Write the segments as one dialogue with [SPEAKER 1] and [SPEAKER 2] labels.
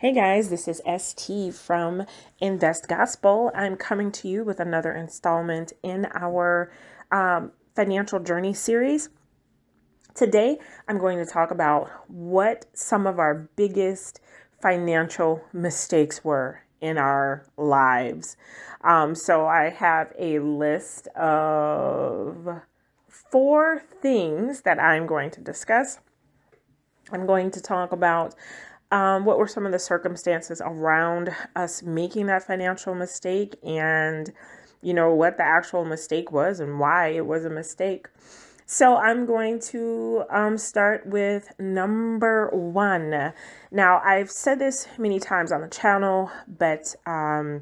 [SPEAKER 1] Hey guys, this is ST from InvestGospel. I'm coming to you with another installment in our financial journey series. Today, I'm going to talk about what some of our biggest financial mistakes were in our lives. So I have a list of 4 things that I'm going to discuss. I'm going to talk about what were some of the circumstances around us making that financial mistake and, what the actual mistake was and why it was a mistake. So I'm going to start with number 1. Now, I've said this many times on the channel, but my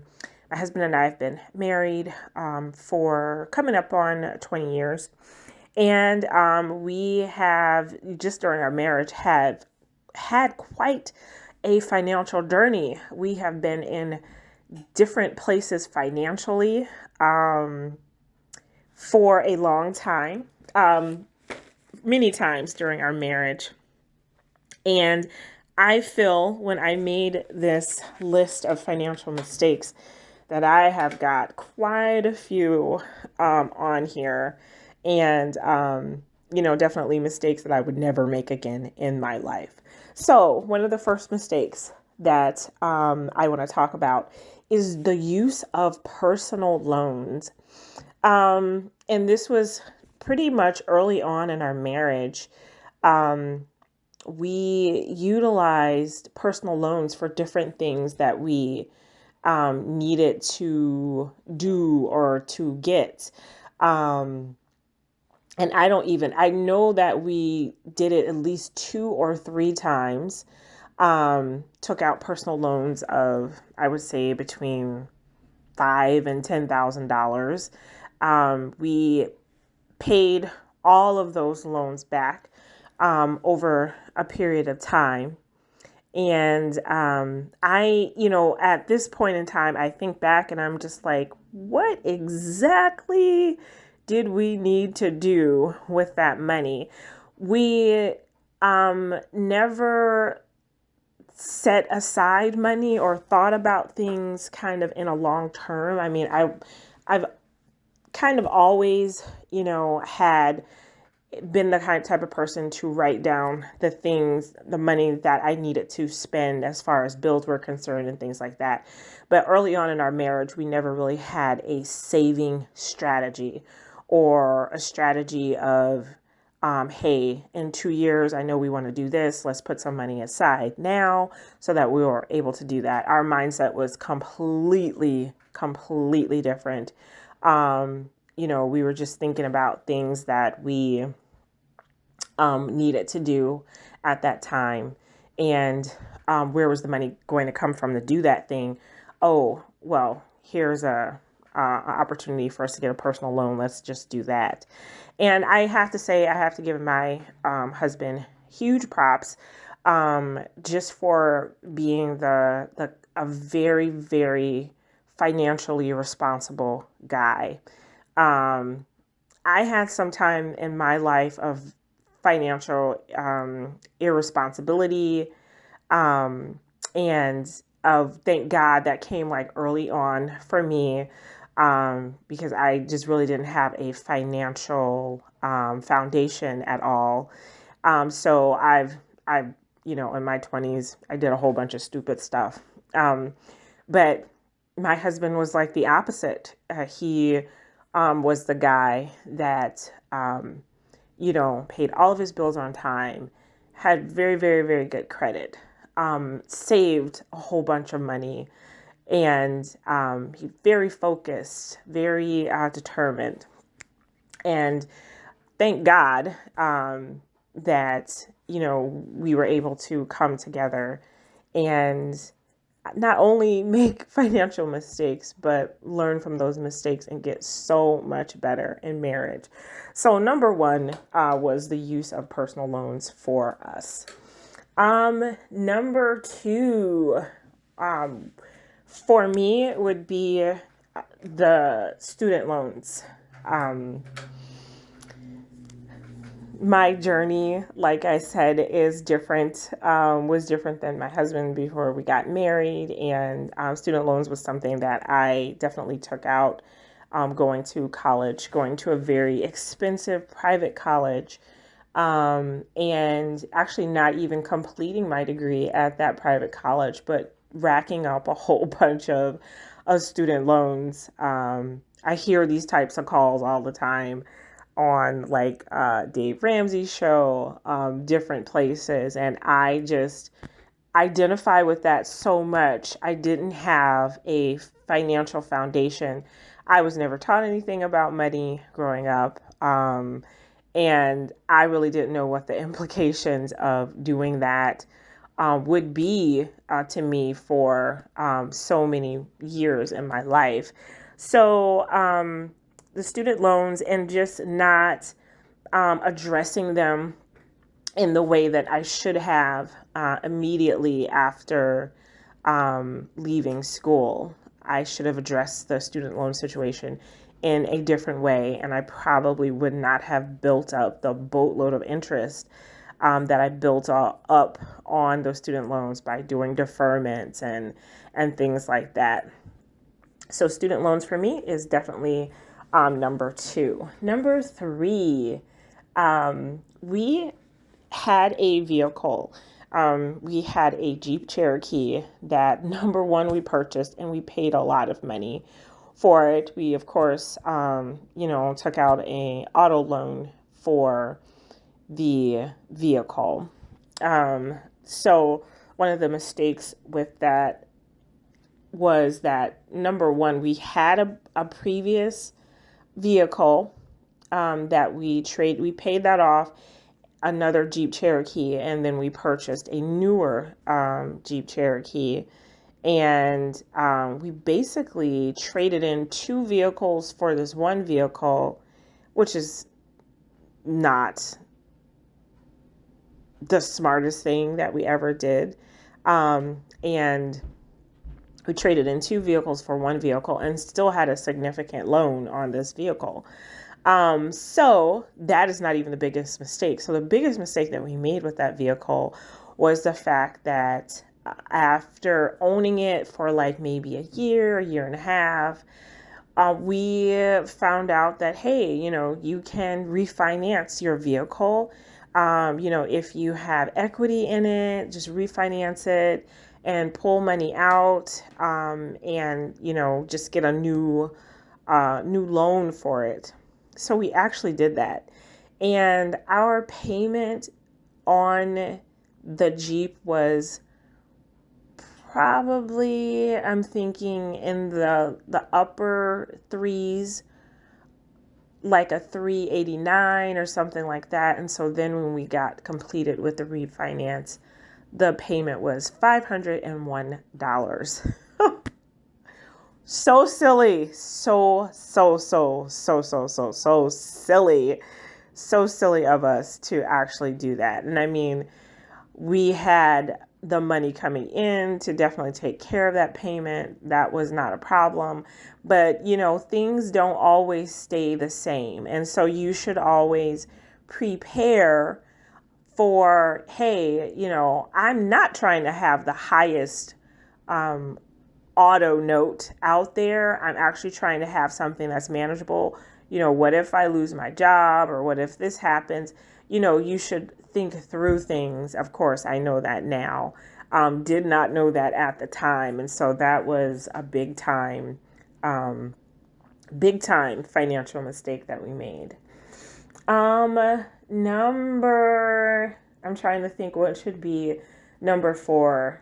[SPEAKER 1] husband and I have been married for coming up on 20 years. And we have, just during our marriage, had quite a financial journey. We have been in different places financially for a long time, many times during our marriage. And I feel when I made this list of financial mistakes that I have got quite a few on here. And, definitely mistakes that I would never make again in my life. So one of the first mistakes that I want to talk about is the use of personal loans. And this was pretty much early on in our marriage. We utilized personal loans for different things that we needed to do or to get. And I know that we did it at least 2 or 3 times, took out personal loans of, I would say, between $5,000 and $10,000. We paid all of those loans back over a period of time. And at this point in time, I think back and I'm just like, what exactly did we need to do with that money? We never set aside money or thought about things kind of in a long term. I mean, I've kind of always, had been the type of person to write down the money that I needed to spend as far as bills were concerned and things like that. But early on in our marriage, we never really had a saving strategy or a strategy of, hey, in 2 years, I know we want to do this. Let's put some money aside now so that we were able to do that. Our mindset was completely different. We were just thinking about things that we needed to do at that time. And where was the money going to come from to do that thing? Oh, well, here's a opportunity for us to get a personal loan. Let's just do that. And I have to say, I have to give my husband huge props just for being a very, very financially responsible guy. I had some time in my life of financial irresponsibility, and of, thank God, that came like early on for me, because I just really didn't have a financial foundation at all. So I've in my 20s, I did a whole bunch of stupid stuff. But my husband was like the opposite. He was the guy that paid all of his bills on time, had very, very, very good credit, saved a whole bunch of money, and he very focused, very determined. And thank God that, we were able to come together and not only make financial mistakes, but learn from those mistakes and get so much better in marriage. So number 1 was the use of personal loans for us. Number 2, for me would be the student loans. my journey, like I said, is different, was different than my husband before we got married. And student loans was something that I definitely took out, going to college, going to a very expensive private college, and actually not even completing my degree at that private college, but racking up a whole bunch of student loans. I hear these types of calls all the time on like Dave Ramsey's show, different places, and I just identify with that so much. I didn't have a financial foundation. I was never taught anything about money growing up. And I really didn't know what the implications of doing that would be to me for so many years in my life. So the student loans and just not addressing them in the way that I should have immediately after leaving school. I should have addressed the student loan situation in a different way, and I probably would not have built up the boatload of interest that I built up on those student loans by doing deferments and things like that. So student loans for me is definitely number two. Number three, we had a vehicle. We had a Jeep Cherokee that, number one, we purchased, and we paid a lot of money for it. We, of course, took out a auto loan for the vehicle. So one of the mistakes with that was that, number one, we had a previous vehicle that we paid that off, another Jeep Cherokee, and then we purchased a newer Jeep Cherokee. And we basically traded in two vehicles for this one vehicle, which is not the smartest thing that we ever did. And we traded in two vehicles for one vehicle and still had a significant loan on this vehicle. So that is not even the biggest mistake. So the biggest mistake that we made with that vehicle was the fact that after owning it for like maybe a year and a half, we found out that, hey, you can refinance your vehicle. If you have equity in it, just refinance it and pull money out, and, just get a new loan for it. So we actually did that. And our payment on the Jeep was probably, I'm thinking, in the upper threes, like a 389 or something like that. And so then when we got completed with the refinance, the payment was $501. So silly. So silly. So silly of us to actually do that. And I mean, we had the money coming in to definitely take care of that payment. That was not a problem. But, things don't always stay the same. And so you should always prepare for, hey, I'm not trying to have the highest auto note out there. I'm actually trying to have something that's manageable. What if I lose my job, or what if this happens? You should think through things. Of course, I know that now. Did not know that at the time. And so that was a big time financial mistake that we made. I'm trying to think what should be number 4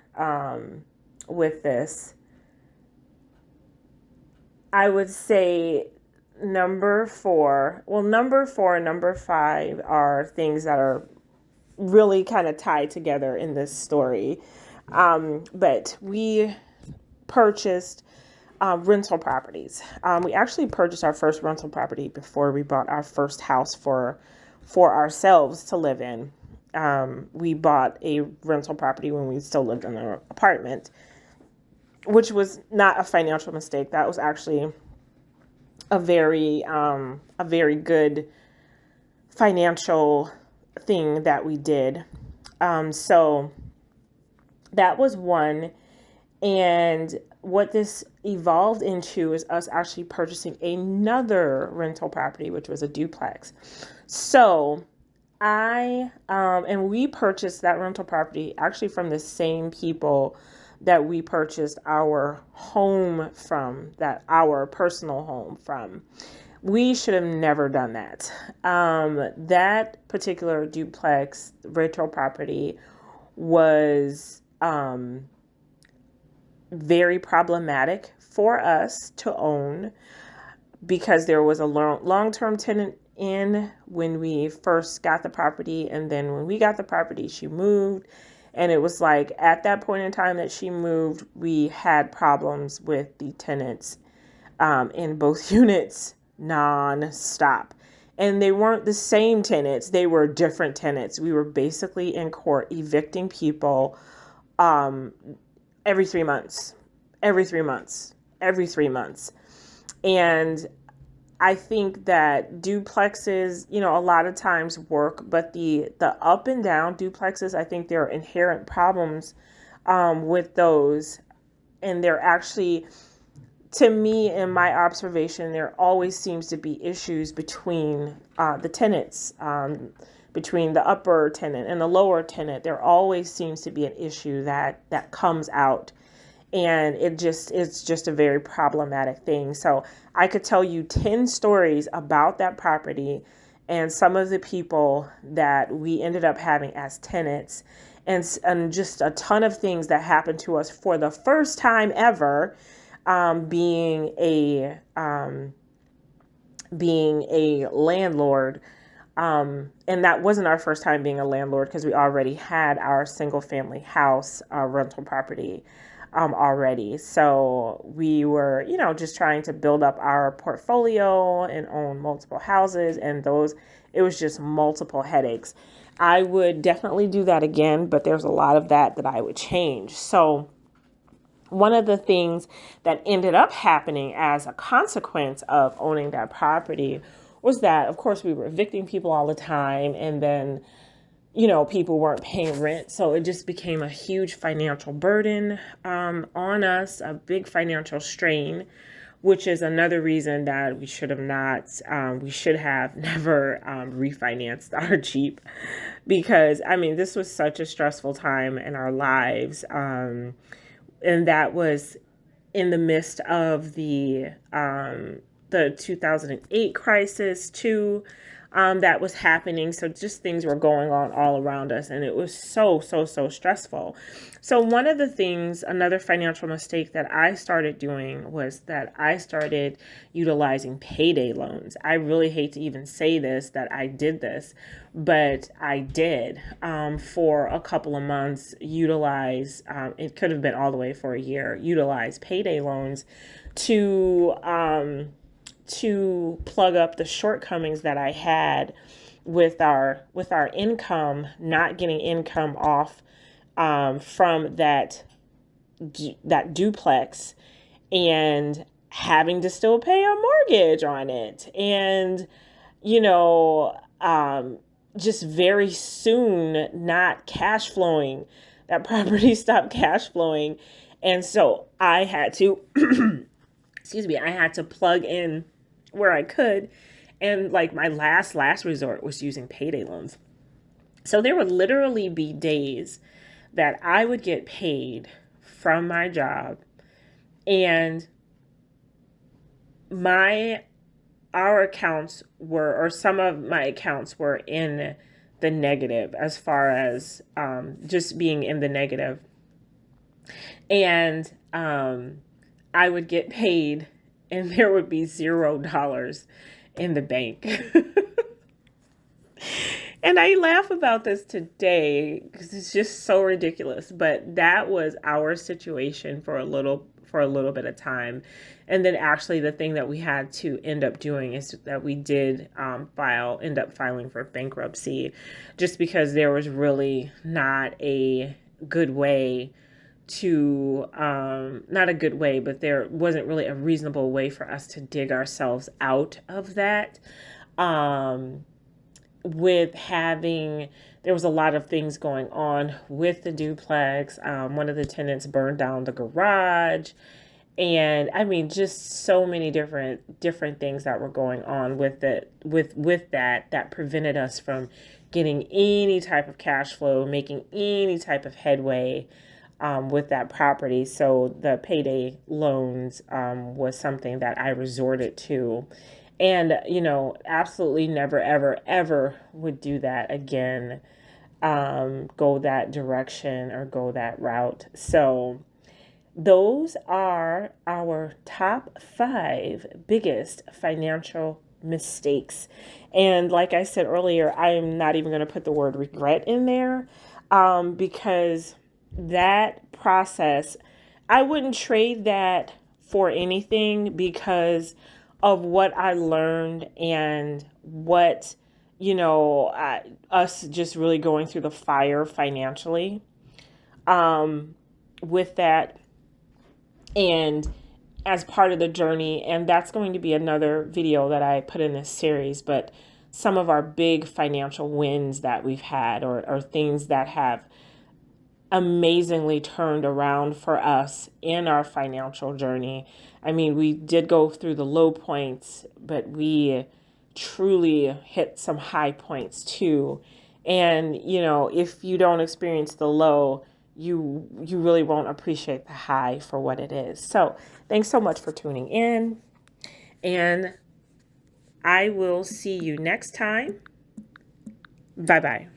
[SPEAKER 1] with this. I would say number 4 and number 5 are things that are really kind of tied together in this story. But we purchased rental properties. We actually purchased our first rental property before we bought our first house for ourselves to live in. We bought a rental property when we still lived in an apartment, which was not a financial mistake. That was actually a very good financial thing that we did. So that was one. And what this evolved into is us actually purchasing another rental property, which was a duplex. So and we purchased that rental property actually from the same people that we purchased our home from, that our personal home from. We should have never done that. That particular duplex rental property was very problematic for us to own because there was a long-term tenant in when we first got the property, and then when we got the property, she moved. And it was like at that point in time that she moved, we had problems with the tenants in both units non-stop. And they weren't the same tenants, they were different tenants. We were basically in court evicting people um, every 3 months, every 3 months, every 3 months. And I think that duplexes, a lot of times work, but the up and down duplexes, I think there are inherent problems with those. And they're actually, to me, in my observation, there always seems to be issues between the tenants, between the upper tenant and the lower tenant. There always seems to be an issue that comes out. And it's just a very problematic thing. So I could tell you 10 stories about that property and some of the people that we ended up having as tenants, and just a ton of things that happened to us for the first time ever, being a landlord. And that wasn't our first time being a landlord because we already had our single family house rental property already. So we were, just trying to build up our portfolio and own multiple houses, and it was just multiple headaches. I would definitely do that again, but there's a lot of that I would change. So one of the things that ended up happening as a consequence of owning that property was that, of course, we were evicting people all the time, and then people weren't paying rent. So it just became a huge financial burden on us, a big financial strain, which is another reason that we should have never refinanced our Jeep. Because, this was such a stressful time in our lives. And that was in the midst of the 2008 crisis too, that was happening. So just things were going on all around us, and it was so stressful. So one of the things, another financial mistake that I started doing was that I started utilizing payday loans. I really hate to even say this, that I did this, but I did for a couple of months utilize, it could have been all the way for a year, utilize payday loans to plug up the shortcomings that I had with our income, not getting income off from that duplex, and having to still pay a mortgage on it, and just very soon not cash flowing. That property stopped cash flowing, and so I had to I had to plug in where I could. And like my last resort was using payday loans. So there would literally be days that I would get paid from my job, and our accounts were, or some of my accounts were in the negative, as far as just being in the negative. And I would get paid and there would be $0 in the bank. And I laugh about this today because it's just so ridiculous. But that was our situation for a little bit of time. And then actually the thing that we had to end up doing is that we did end up filing for bankruptcy, just because there was really not a good way not a good way, but there wasn't really a reasonable way for us to dig ourselves out of that. with having, there was a lot of things going on with the duplex. One of the tenants burned down the garage, and I mean, just so many different things that were going on with it, with that prevented us from getting any type of cash flow, making any type of headway with that property. So the payday loans was something that I resorted to, and absolutely never ever ever would do that again. Go that direction or go that route. So those are our top 5 biggest financial mistakes. And like I said earlier, I am not even going to put the word regret in there, because that process, I wouldn't trade that for anything because of what I learned and what, us just really going through the fire financially with that, and as part of the journey. And that's going to be another video that I put in this series. But some of our big financial wins that we've had, or things that have amazingly turned around for us in our financial journey. I mean, we did go through the low points, but we truly hit some high points too. And, if you don't experience the low, you really won't appreciate the high for what it is. So, thanks so much for tuning in, and I will see you next time. Bye-bye.